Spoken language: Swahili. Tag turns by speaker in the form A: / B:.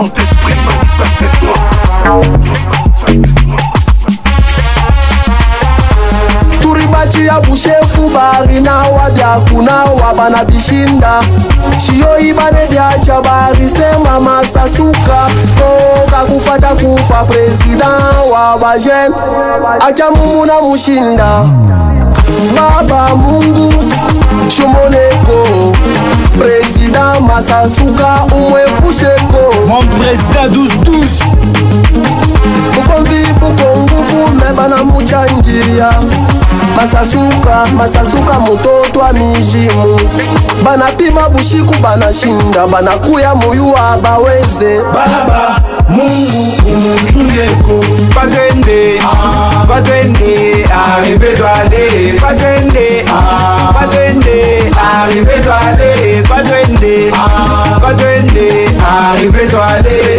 A: Saint-Esprit manifeste-toi.
B: Turibachi ya bushefu bari na wabya kuna wabana bishinda Chiyo ibane byacha bari sema masasuka Toka kufata kufa president wabajen Acha mumuna mushinda Baba Mungu Shomoneko President Masasuka umwepusheko
C: Mon président 12-12
B: Bukongi bukongufu mebana muchangiria Masasuka mutoto wa mijimu Banapima bushiku banashinda Banakuya muyuwa baweze
C: Baba Mungu umutundeko Patwende, patwende, arrive-toi aller Patwende, patwende, arrive-toi aller Patwende, patwende, arrive-toi aller